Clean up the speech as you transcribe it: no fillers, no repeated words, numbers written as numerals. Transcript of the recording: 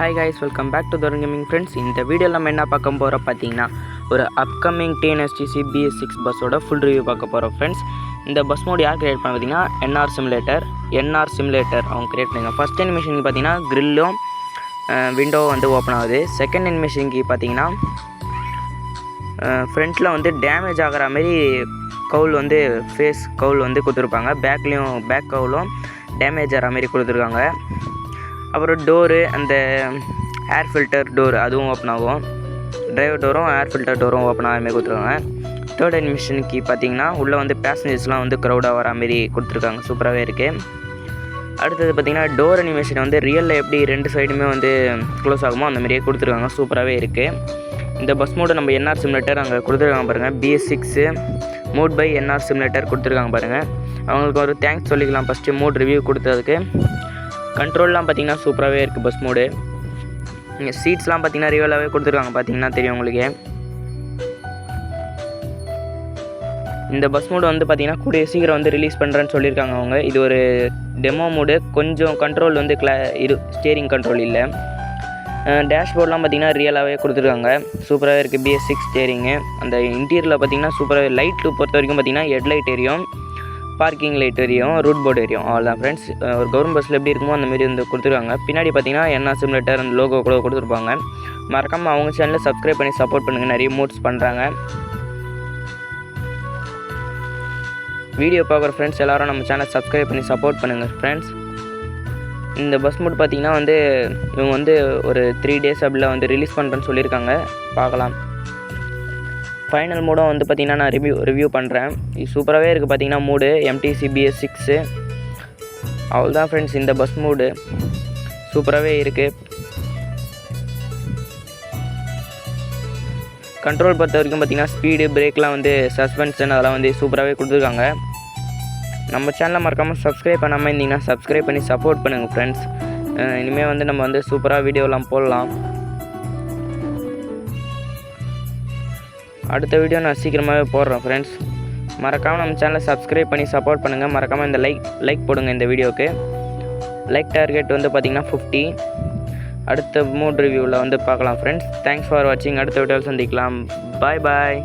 Hi guys, welcome back to Dharun Gaming friends. இந்த வீடியோவில் நம்ம என்ன பார்க்க போகிறோம் பார்த்தீங்கன்னா ஒரு அப்கமிங் TNSTC BS6 பஸ்ஸோட ஃபுல் ரிவ்யூ பார்க்க போகிறோம் ஃப்ரெண்ட்ஸ். இந்த பஸ் மோட் யார் கிரியேட் பண்ண பார்த்தீங்கன்னா NR சிமுலேட்டர் அவங்க கிரியேட் பண்ணிங்க. ஃபஸ்ட் அனிமேஷனுக்கு பார்த்தீங்கன்னா கிரில்லும் விண்டோ வந்து ஓப்பன் ஆகுது. செகண்ட் அனிமேஷனுக்கு பார்த்தீங்கன்னா ஃப்ரண்ட்டில் வந்து டேமேஜ் ஆகிற மாதிரி கவுல் வந்து ஃபேஸ் கவுல் வந்து கொடுத்துருப்பாங்க. பேக் கவுலும் டேமேஜ் ஆகிற மாதிரி கொடுத்துருக்காங்க. அப்புறம் டோரு அந்த ஏர் ஃபில்டர் டோர் அதுவும் ஓப்பன் ஆகும். டிரைவர் டோரும் ஏர் ஃபில்டர் டோரும் ஓப்பன் ஆகிற மாதிரி கொடுத்துருக்காங்க. தேர்ட் அனிமேஷனுக்கு பார்த்தீங்கன்னா உள்ளே வந்து பேசஞ்சர்ஸ்லாம் வந்து க்ரௌடாக வர மாதிரி கொடுத்துருக்காங்க. சூப்பராகவே இருக்குது. அடுத்தது பார்த்திங்கன்னா டோர் அனிமேஷன் வந்து ரியலில் எப்படி ரெண்டு சைடுமே வந்து க்ளோஸ் ஆகுமோ அந்த மாதிரியே கொடுத்துருக்காங்க. சூப்பராகவே இருக்குது. இந்த பஸ் மோடு நம்ம NR சிமுலேட்டர் அங்கே கொடுத்துருக்காங்க பாருங்கள். BS6 mode by NR simulator கொடுத்துருக்காங்க பாருங்கள். அவங்களுக்கு ஒரு தேங்க்ஸ் சொல்லிக்கலாம் ஃபஸ்ட்டு மோட் ரிவ்யூ கொடுத்ததுக்கு. கண்ட்ரோல்லாம் பார்த்திங்கன்னா சூப்பராகவே இருக்குது பஸ் மோடு. இங்கே சீட்ஸ்லாம் பார்த்திங்கன்னா ரியலாகவே கொடுத்துருக்காங்க. பார்த்திங்கன்னா தெரியும் உங்களுக்கு. இந்த பஸ் மோடு வந்து பார்த்திங்கன்னா கூடிய சீக்கிரம் வந்து ரிலீஸ் பண்ணுறேன்னு சொல்லியிருக்காங்க அவங்க. இது ஒரு டெமோ மோடு. கொஞ்சம் கண்ட்ரோல் வந்து ஸ்டியரிங் கண்ட்ரோல் இல்லை. டேஷ்போர்ட்லாம் பார்த்திங்கன்னா ரியலாகவே கொடுத்துருக்காங்க. சூப்பராகவே இருக்குது BS6 ஸ்டியரிங்கு. அந்த இன்டீரியரில் பார்த்திங்கன்னா சூப்பராகவே லைட்டு பொறுத்த வரைக்கும் பார்த்திங்கன்னா ஹெட்லைட் எரியும், பார்க்கிங் லைட் எரியும், ரூட் போர்டு எரியும். அவ்வளோதான் ஃப்ரெண்ட்ஸ். ஒரு கவர்மெண்ட் பஸ்ஸில் எப்படி இருக்குமோ அந்த மாதிரி வந்து கொடுத்துருக்காங்க. பின்னாடி பார்த்தீங்கன்னா NR சிமுலேட்டர் அந்த லோகோ கூட கொடுத்துருப்பாங்க. மறக்காமல் அவங்க சேனலில் சப்ஸ்கிரைப் பண்ணி சப்போர்ட் பண்ணுங்கள். நிறைய மோட்ஸ் பண்ணுறாங்க. வீடியோ பார்க்குற ஃப்ரெண்ட்ஸ் எல்லோரும் நம்ம சேனல் சப்ஸ்கிரைப் பண்ணி சப்போர்ட் பண்ணுங்கள் ஃப்ரெண்ட்ஸ். இந்த பஸ் மோட் பார்த்திங்கன்னா வந்து இவங்க வந்து ஒரு 3 days அப்படிலாம் வந்து ரிலீஸ் பண்ணுறேன்னு சொல்லியிருக்காங்க. பார்க்கலாம். ஃபைனல் மோடும் வந்து பார்த்திங்கன்னா நான் ரிவ்யூ பண்ணுறேன். இது சூப்பராகவே இருக்குது பார்த்திங்கன்னா மோடு MTC BS6. அவ்வளோதான் ஃப்ரெண்ட்ஸ். இந்த பஸ் மோடு சூப்பராகவே இருக்குது. கண்ட்ரோல் பொறுத்த வரைக்கும் பார்த்திங்கன்னா ஸ்பீடு பிரேக்லாம் வந்து சஸ்பென்ஷன் அதெல்லாம் வந்து சூப்பராகவே கொடுத்துருக்காங்க. நம்ம சேனலை மறக்காமல் சப்ஸ்கிரைப் பண்ணாமல் இருந்தீங்கன்னா சப்ஸ்கிரைப் பண்ணி சப்போர்ட் பண்ணுங்கள் ஃப்ரெண்ட்ஸ். இனிமேல் வந்து நம்ம வந்து சூப்பராக வீடியோலாம் போடலாம். அடுத்த வீடியோ நான் சீக்கிரமாகவே போடுறேன் ஃப்ரெண்ட்ஸ். மறக்காமல் நம்ம சேனலை சப்ஸ்கிரைப் பண்ணி சப்போர்ட் பண்ணுங்கள். மறக்காமல் இந்த லைக் போடுங்க இந்த வீடியோவுக்கு. லைக் டார்கெட் வந்து பார்த்திங்கன்னா 50. அடுத்த மோட் ரிவ்யூவில் வந்து பார்க்கலாம் ஃப்ரெண்ட்ஸ். தேங்க்ஸ் ஃபார் வாட்சிங். அடுத்த வீடியோவில் சந்திக்கலாம். பாய்.